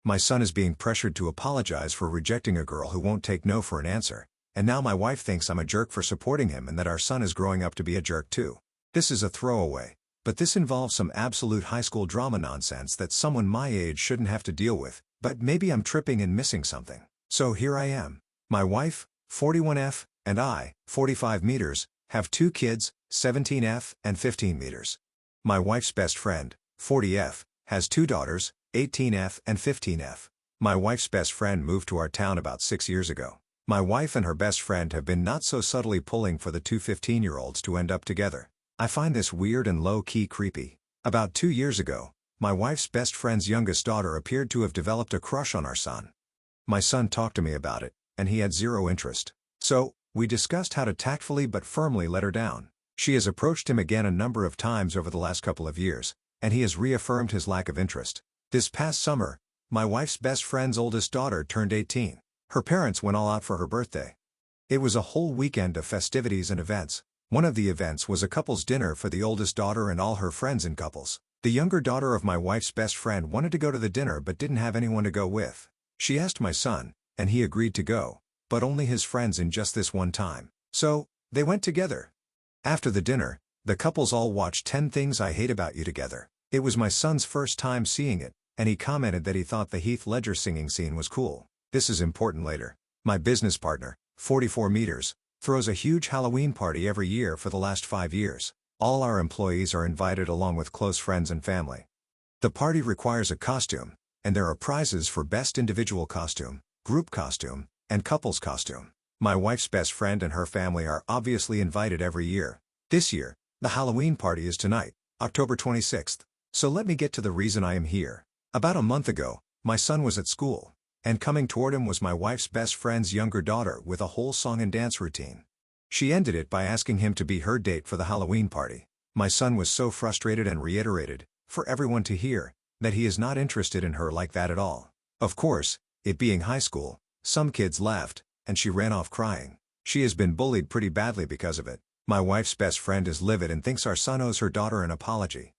My son is being pressured to apologize for rejecting a girl who won't take no for an answer, and now my wife thinks I'm a jerk for supporting him and that our son is growing up to be a jerk too. This is a throwaway, but this involves some absolute high school drama nonsense that someone my age shouldn't have to deal with, but maybe I'm tripping and missing something. So here I am. My wife, 41F, and I, 45 meters, have 2 kids, 17F and 15 meters. My wife's best friend, 40F, has 2 daughters, 18F and 15F. My wife's best friend moved to our town about 6 years ago. My wife and her best friend have been not so subtly pulling for the 2 15-year-olds to end up together. I find this weird and low-key creepy. About 2 years ago, my wife's best friend's youngest daughter appeared to have developed a crush on our son. My son talked to me about it, and he had zero interest. So, we discussed how to tactfully but firmly let her down. She has approached him again a number of times over the last couple of years, and he has reaffirmed his lack of interest. This past summer, my wife's best friend's oldest daughter turned 18. Her parents went all out for her birthday. It was a whole weekend of festivities and events. One of the events was a couple's dinner for the oldest daughter and all her friends in couples. The younger daughter of my wife's best friend wanted to go to the dinner but didn't have anyone to go with. She asked my son, and he agreed to go, but only his friends in just this one time. So, they went together. After the dinner, the couples all watched 10 Things I Hate About You together. It was my son's first time seeing it, and he commented that he thought the Heath Ledger singing scene was cool. This is important later. My business partner, 44 meters, throws a huge Halloween party every year for the last 5 years. All our employees are invited along with close friends and family. The party requires a costume, and there are prizes for best individual costume, group costume, and couples costume. My wife's best friend and her family are obviously invited every year. This year, the Halloween party is tonight, October 26th. So let me get to the reason I am here. About a month ago, my son was at school, and coming toward him was my wife's best friend's younger daughter with a whole song and dance routine. She ended it by asking him to be her date for the Halloween party. My son was so frustrated and reiterated, for everyone to hear, that he is not interested in her like that at all. Of course, it being high school, some kids laughed, and she ran off crying. She has been bullied pretty badly because of it. My wife's best friend is livid and thinks our son owes her daughter an apology.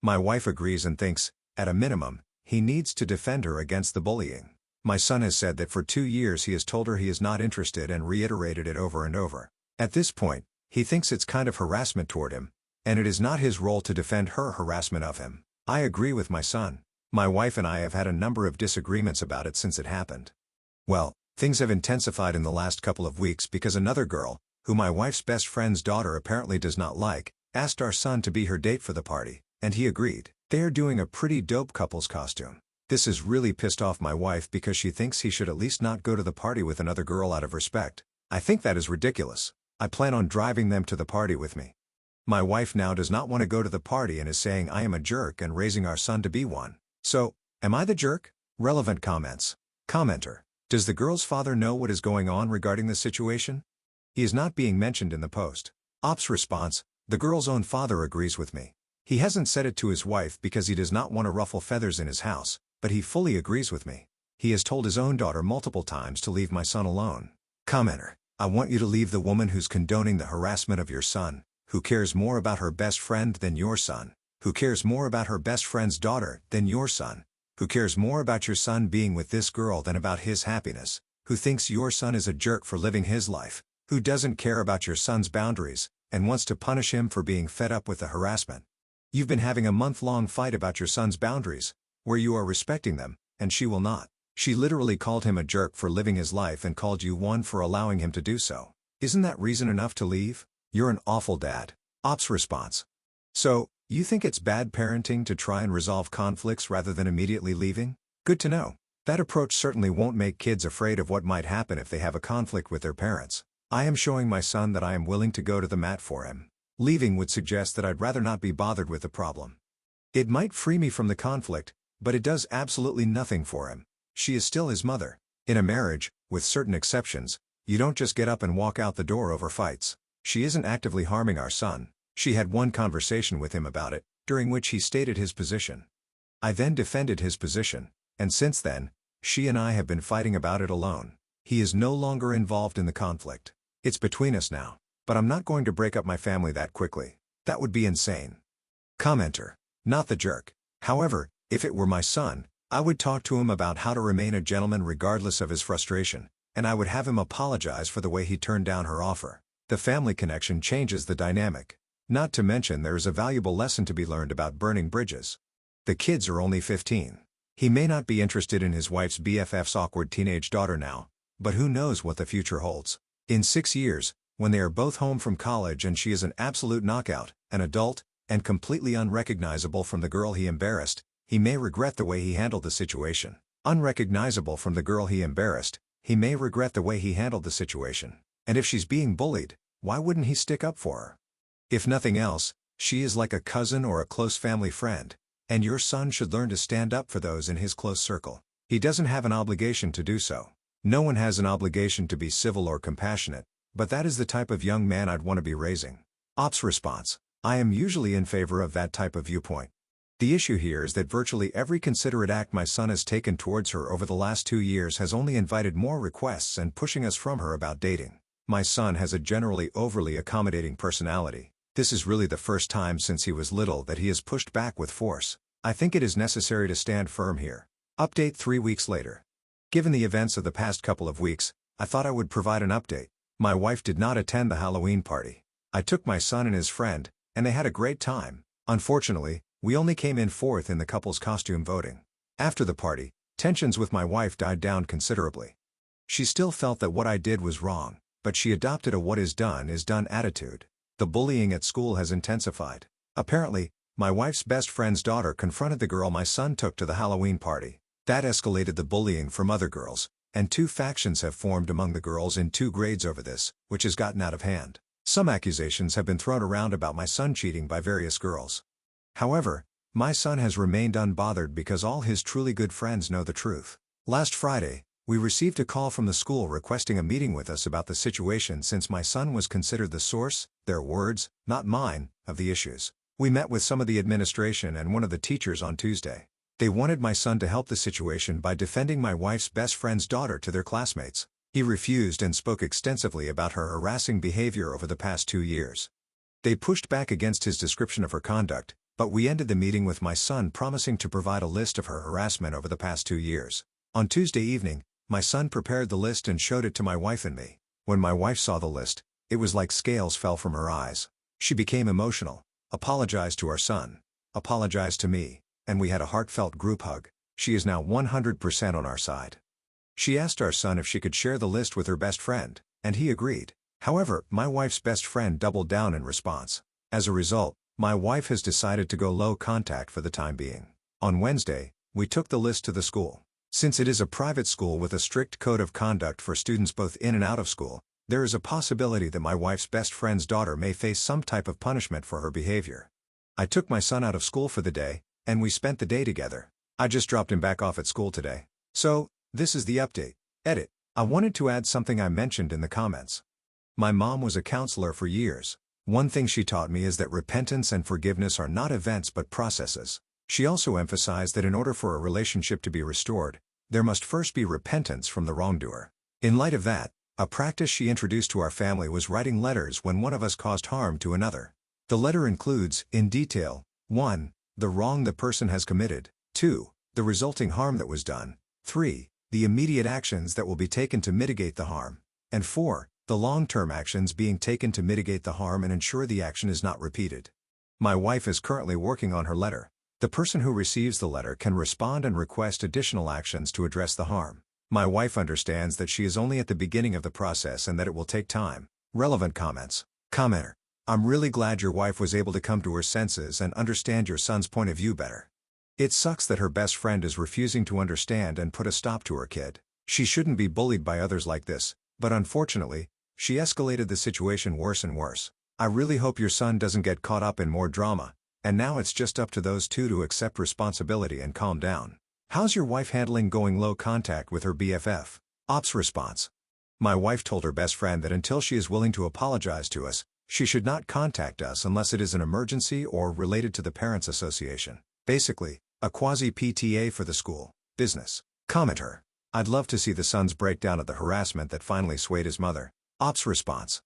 My wife agrees and thinks, at a minimum, he needs to defend her against the bullying. My son has said that for 2 years he has told her he is not interested and reiterated it over and over. At this point, he thinks it's kind of harassment toward him, and it is not his role to defend her harassment of him. I agree with my son. My wife and I have had a number of disagreements about it since it happened. Well, things have intensified in the last couple of weeks because another girl, who my wife's best friend's daughter apparently does not like, asked our son to be her date for the party, and he agreed. They are doing a pretty dope couple's costume. This has really pissed off my wife because she thinks he should at least not go to the party with another girl out of respect. I think that is ridiculous. I plan on driving them to the party with me. My wife now does not want to go to the party and is saying I am a jerk and raising our son to be one. So, am I the jerk? Relevant comments. Commenter. Does the girl's father know what is going on regarding the situation? He is not being mentioned in the post. Ops response. The girl's own father agrees with me. He hasn't said it to his wife because he does not want to ruffle feathers in his house, but he fully agrees with me. He has told his own daughter multiple times to leave my son alone. Commenter. I want you to leave the woman who's condoning the harassment of your son, who cares more about her best friend than your son, who cares more about her best friend's daughter than your son, who cares more about your son being with this girl than about his happiness, who thinks your son is a jerk for living his life, who doesn't care about your son's boundaries, and wants to punish him for being fed up with the harassment. You've been having a month-long fight about your son's boundaries, where you are respecting them, and she will not. She literally called him a jerk for living his life and called you one for allowing him to do so. Isn't that reason enough to leave? You're an awful dad. Ops response. So, you think it's bad parenting to try and resolve conflicts rather than immediately leaving? Good to know. That approach certainly won't make kids afraid of what might happen if they have a conflict with their parents. I am showing my son that I am willing to go to the mat for him. Leaving would suggest that I'd rather not be bothered with the problem. It might free me from the conflict, but it does absolutely nothing for him. She is still his mother. In a marriage, with certain exceptions, you don't just get up and walk out the door over fights. She isn't actively harming our son. She had one conversation with him about it, during which he stated his position. I then defended his position, and since then, she and I have been fighting about it alone. He is no longer involved in the conflict. It's between us now, but I'm not going to break up my family that quickly. That would be insane. Commenter. Not the jerk. However, if it were my son, I would talk to him about how to remain a gentleman regardless of his frustration, and I would have him apologize for the way he turned down her offer. The family connection changes the dynamic. Not to mention there is a valuable lesson to be learned about burning bridges. The kids are only 15. He may not be interested in his wife's BFF's awkward teenage daughter now, but who knows what the future holds. In 6 years, when they are both home from college and she is an absolute knockout, an adult, and completely unrecognizable from the girl he embarrassed, he may regret the way he handled the situation. Unrecognizable from the girl he embarrassed, he may regret the way he handled the situation. And if she's being bullied, why wouldn't he stick up for her? If nothing else, she is like a cousin or a close family friend, and your son should learn to stand up for those in his close circle. He doesn't have an obligation to do so. No one has an obligation to be civil or compassionate, but that is the type of young man I'd want to be raising. Ops response: I am usually in favor of that type of viewpoint. The issue here is that virtually every considerate act my son has taken towards her over the last 2 years has only invited more requests and pushing us from her about dating. My son has a generally overly accommodating personality. This is really the first time since he was little that he has pushed back with force. I think it is necessary to stand firm here. Update 3 weeks later. Given the events of the past couple of weeks, I thought I would provide an update. My wife did not attend the Halloween party. I took my son and his friend, and they had a great time. Unfortunately, we only came in fourth in the couple's costume voting. After the party, tensions with my wife died down considerably. She still felt that what I did was wrong, but she adopted a what is done attitude. The bullying at school has intensified. Apparently, my wife's best friend's daughter confronted the girl my son took to the Halloween party. That escalated the bullying from other girls, and 2 factions have formed among the girls in 2 grades over this, which has gotten out of hand. Some accusations have been thrown around about my son cheating by various girls. However, my son has remained unbothered because all his truly good friends know the truth. Last Friday, we received a call from the school requesting a meeting with us about the situation since my son was considered the source, their words, not mine, of the issues. We met with some of the administration and one of the teachers on Tuesday. They wanted my son to help the situation by defending my wife's best friend's daughter to their classmates. He refused and spoke extensively about her harassing behavior over the past 2 years. They pushed back against his description of her conduct, but we ended the meeting with my son promising to provide a list of her harassment over the past 2 years. On Tuesday evening, my son prepared the list and showed it to my wife and me. When my wife saw the list, it was like scales fell from her eyes. She became emotional, apologized to our son, apologized to me, and we had a heartfelt group hug. She is now 100% on our side. She asked our son if she could share the list with her best friend, and he agreed. However, my wife's best friend doubled down in response. As a result, my wife has decided to go low contact for the time being. On Wednesday, we took the list to the school. Since it is a private school with a strict code of conduct for students both in and out of school, there is a possibility that my wife's best friend's daughter may face some type of punishment for her behavior. I took my son out of school for the day, and we spent the day together. I just dropped him back off at school today. So, this is the update. Edit. I wanted to add something I mentioned in the comments. My mom was a counselor for years. One thing she taught me is that repentance and forgiveness are not events but processes. She also emphasized that in order for a relationship to be restored, there must first be repentance from the wrongdoer. In light of that, a practice she introduced to our family was writing letters when one of us caused harm to another. The letter includes, in detail, 1. The wrong the person has committed, 2. The resulting harm that was done, 3. The immediate actions that will be taken to mitigate the harm, and 4. The long-term actions being taken to mitigate the harm and ensure the action is not repeated. My wife is currently working on her letter. The person who receives the letter can respond and request additional actions to address the harm. My wife understands that she is only at the beginning of the process and that it will take time. Relevant comments. Commenter: I'm really glad your wife was able to come to her senses and understand your son's point of view better. It sucks that her best friend is refusing to understand and put a stop to her kid. She shouldn't be bullied by others like this, but unfortunately, she escalated the situation worse and worse. I really hope your son doesn't get caught up in more drama, and now it's just up to those two to accept responsibility and calm down. How's your wife handling going low contact with her BFF? Ops response: My wife told her best friend that until she is willing to apologize to us, she should not contact us unless it is an emergency or related to the Parents Association. Basically, a quasi-PTA for the school business. Commenter: I'd love to see the son's breakdown of the harassment that finally swayed his mother. Ops response: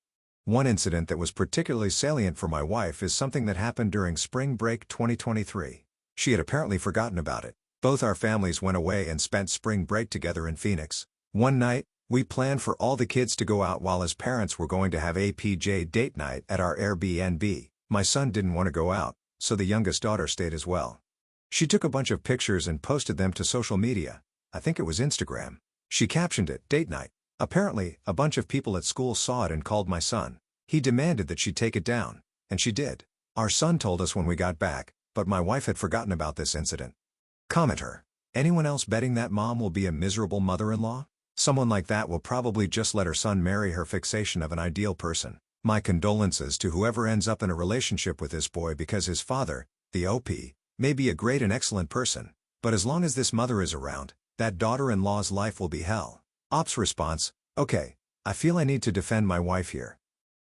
One incident that was particularly salient for my wife is something that happened during spring break 2023. She had apparently forgotten about it. Both our families went away and spent spring break together in Phoenix. One night, we planned for all the kids to go out while his parents were going to have a PJ date night at our Airbnb. My son didn't want to go out, so the youngest daughter stayed as well. She took a bunch of pictures and posted them to social media. I think it was Instagram. She captioned it, "Date night." Apparently, a bunch of people at school saw it and called my son. He demanded that she take it down, and she did. Our son told us when we got back, but my wife had forgotten about this incident. Commenter: anyone else betting that mom will be a miserable mother-in-law? Someone like that will probably just let her son marry her fixation of an ideal person. My condolences to whoever ends up in a relationship with this boy, because his father, the OP, may be a great and excellent person, but as long as this mother is around, that daughter-in-law's life will be hell. Op's response: okay, I feel I need to defend my wife here.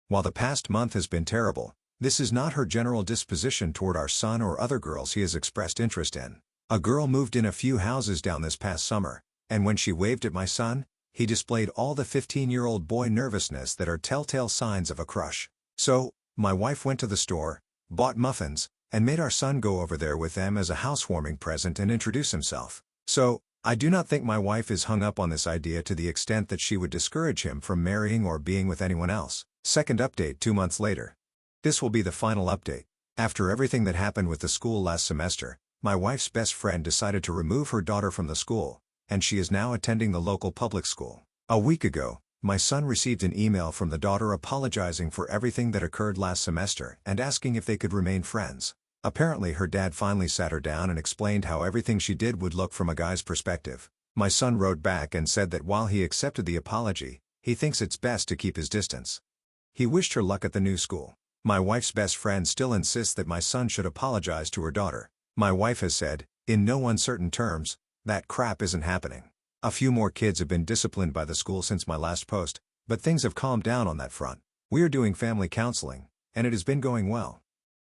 While the past month has been terrible, this is not her general disposition toward our son or other girls he has expressed interest in. A girl moved in a few houses down this past summer, and when she waved at my son, he displayed all the 15-year-old boy nervousness that are telltale signs of a crush. So, my wife went to the store, bought muffins, and made our son go over there with them as a housewarming present and introduce himself. So, I do not think my wife is hung up on this idea to the extent that she would discourage him from marrying or being with anyone else. Second update 2 months later. This will be the final update. After everything that happened with the school last semester, my wife's best friend decided to remove her daughter from the school, and she is now attending the local public school. A week ago, my son received an email from the daughter apologizing for everything that occurred last semester and asking if they could remain friends. Apparently her dad finally sat her down and explained how everything she did would look from a guy's perspective. My son wrote back and said that while he accepted the apology, he thinks it's best to keep his distance. He wished her luck at the new school. My wife's best friend still insists that my son should apologize to her daughter. My wife has said, in no uncertain terms, that crap isn't happening. A few more kids have been disciplined by the school since my last post, but things have calmed down on that front. We are doing family counseling, and it has been going well.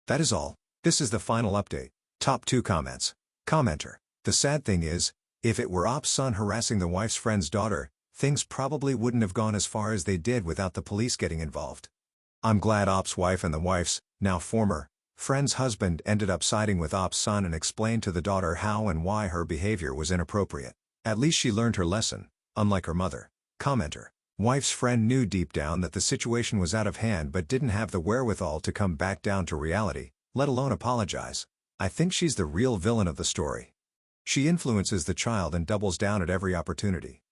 That is all. This is the final update. Top 2 comments. Commenter: the sad thing is, if it were Op's son harassing the wife's friend's daughter, things probably wouldn't have gone as far as they did without the police getting involved. I'm glad Op's wife and the wife's, now former, friend's husband ended up siding with Op's son and explained to the daughter how and why her behavior was inappropriate. At least she learned her lesson, unlike her mother. Commenter: wife's friend knew deep down that the situation was out of hand but didn't have the wherewithal to come back down to reality, let alone apologize. I think she's the real villain of the story. She influences the child and doubles down at every opportunity.